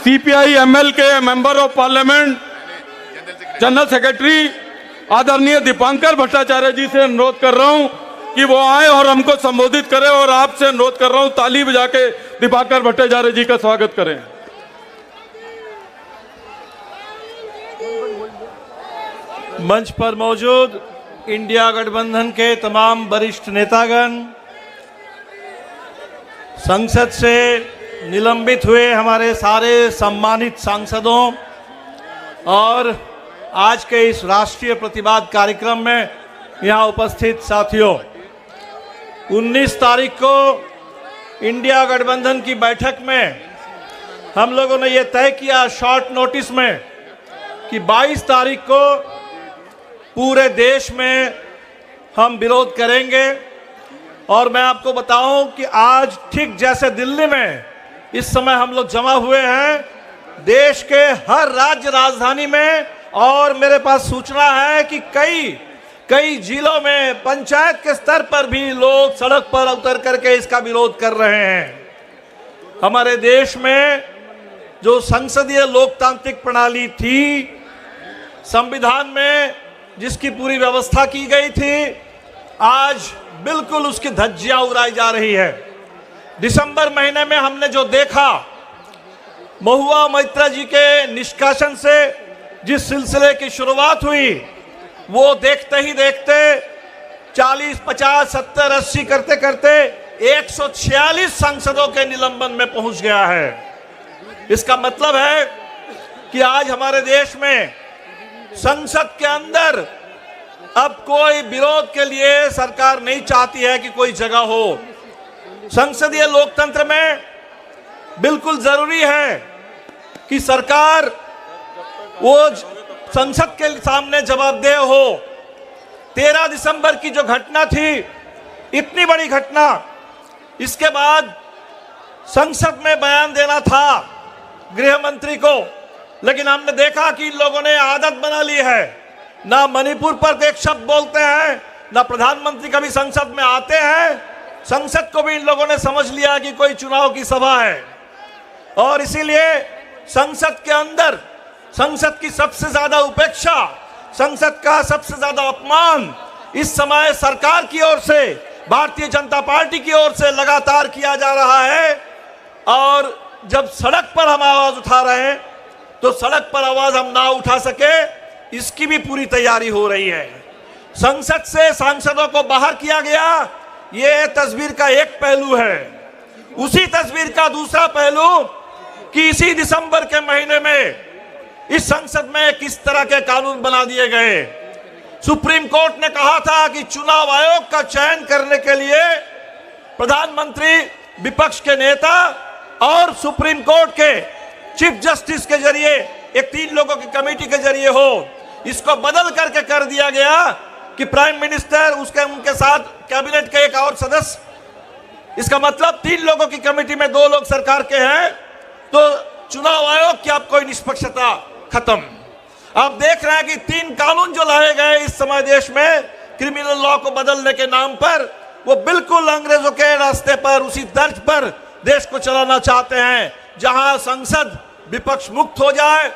CPI ML के member of parliament general secretary आदरणीय दीपांकर भट्टाचार्य जी से अनुरोध कर रहा हूं कि वो आए और हमको संबोधित करें, और आपसे अनुरोध कर रहा हूं ताली बजा के दीपांकर भट्टाचार्य जी का स्वागत करें। मंच पर मौजूद इंडिया गठबंधन के तमाम वरिष्ठ नेतागण, संसद से निलंबित हुए हमारे सारे सम्मानित सांसदों और आज के इस राष्ट्रीय प्रतिवाद कार्यक्रम में यहाँ उपस्थित साथियों, 19 तारीख को इंडिया गठबंधन की बैठक में हम लोगों ने ये तय किया शॉर्ट नोटिस में कि 22 तारीख को पूरे देश में हम विरोध करेंगे। और मैं आपको बताऊं कि आज ठीक जैसे दिल्ली में इस समय हम लोग जमा हुए हैं, देश के हर राज्य राजधानी में, और मेरे पास सूचना है कि कई जिलों में पंचायत के स्तर पर भी लोग सड़क पर उतर करके इसका विरोध कर रहे हैं। हमारे देश में जो संसदीय लोकतांत्रिक प्रणाली थी, संविधान में जिसकी पूरी व्यवस्था की गई थी, आज बिल्कुल उसकी धज्जियां उड़ाई जा रही है। दिसंबर महीने में हमने जो देखा, महुआ मोइत्रा जी के निष्कासन से जिस सिलसिले की शुरुआत हुई, वो देखते ही देखते 40, 50, 70, 80 करते करते 146 सांसदों के निलंबन में पहुंच गया है। इसका मतलब है कि आज हमारे देश में संसद के अंदर अब कोई विरोध के लिए सरकार नहीं चाहती है कि कोई जगह हो। संसदीय लोकतंत्र में बिल्कुल जरूरी है कि सरकार वो संसद के सामने जवाबदेह हो। 13 दिसंबर की जो घटना थी, इतनी बड़ी घटना, इसके बाद संसद में बयान देना था गृह मंत्री को, लेकिन हमने देखा कि इन लोगों ने आदत बना ली है, ना मणिपुर पर एक शब्द बोलते हैं, ना प्रधानमंत्री कभी संसद में आते हैं। संसद को भी इन लोगों ने समझ लिया कि कोई चुनाव की सभा है, और इसीलिए संसद के अंदर संसद की सबसे ज्यादा उपेक्षा, संसद का सबसे ज्यादा अपमान इस समय सरकार की ओर से, भारतीय जनता पार्टी की ओर से लगातार किया जा रहा है। और जब सड़क पर हम आवाज उठा रहे हैं, तो सड़क पर आवाज हम ना उठा सके, इसकी भी पूरी तैयारी हो रही है। संसद से सांसदों को बाहर किया गया, ये तस्वीर का एक पहलू है। उसी तस्वीर का दूसरा पहलू कि इसी दिसंबर के महीने में इस संसद में किस तरह के कानून बना दिए गए। सुप्रीम कोर्ट ने कहा था कि चुनाव आयोग का चयन करने के लिए प्रधानमंत्री, विपक्ष के नेता और सुप्रीम कोर्ट के चीफ जस्टिस के जरिए एक 3 लोगों की कमेटी के जरिए हो। इसको बदल करके कर दिया गया कि प्राइम मिनिस्टर, उनके साथ कैबिनेट के एक और सदस्य। इसका मतलब 3 लोगों की कमेटी में 2 लोग सरकार के हैं, तो चुनाव आयोग की आप कोई निष्पक्षता खत्म। आप देख रहे हैं कि 3 कानून जो लाए गए इस समय देश में क्रिमिनल लॉ को बदलने के नाम पर, वो बिल्कुल अंग्रेजों के रास्ते पर, उसी तर्ज पर देश को चलाना चाहते हैं, जहां संसद विपक्ष मुक्त हो जाए,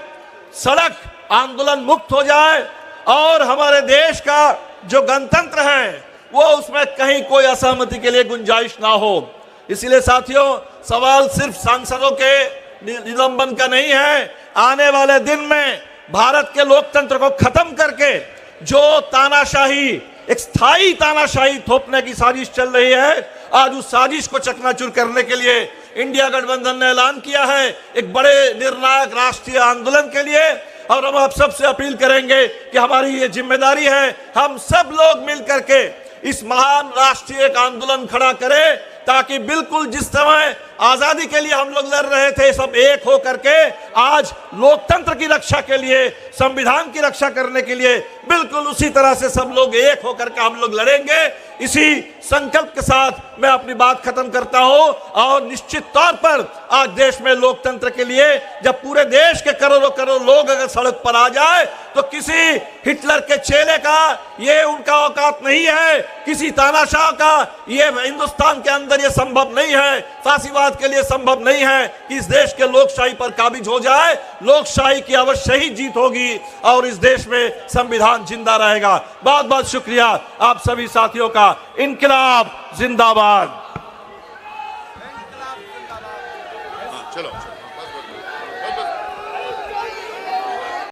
सड़क आंदोलन मुक्त हो जाए, और हमारे देश का जो गणतंत्र है वो उसमें कहीं कोई असहमति के लिए गुंजाइश ना हो। इसलिए साथियों, सवाल सिर्फ सांसदों के निलंबन का नहीं है। आने वाले दिन में भारत के लोकतंत्र को खत्म करके जो तानाशाही, एक स्थायी तानाशाही थोपने की साजिश चल रही है, आज उस साजिश को चकनाचूर करने के लिए इंडिया गठबंधन ने ऐलान किया है एक बड़े निर्णायक राष्ट्रीय आंदोलन के लिए। और हम आप सबसे अपील करेंगे कि हमारी ये जिम्मेदारी है, हम सब लोग मिलकर के इस महान राष्ट्रीय आंदोलन खड़ा करें, ताकि बिल्कुल जिस समय आजादी के लिए हम लोग लड़ रहे थे, सब एक हो करके आज लोकतंत्र की रक्षा के लिए संविधान की रक्षा करने के लिए बिल्कुल उसी तरह से सब लोग एक होकर के हम लोग लड़ेंगे। इसी संकल्प के साथ मैं अपनी बात खत्म करता हूं। और निश्चित तौर पर आज देश में लोकतंत्र के लिए जब पूरे देश के करोड़ों करोड़ लोग अगर सड़क पर आ जाए तो किसी हिटलर के चेले का ये उनका औकात नहीं है, किसी तानाशाह का ये हिंदुस्तान के अंदर ये संभव नहीं है, फांसीवाद के लिए संभव नहीं है कि इस देश के लोकशाही पर काबिज हो जाए। लोकशाही की अवश्य ही जीत होगी और इस देश में संविधान जिंदा रहेगा। बहुत बहुत शुक्रिया आप सभी साथियों का। इनकलाब जिंदाबाद। चलो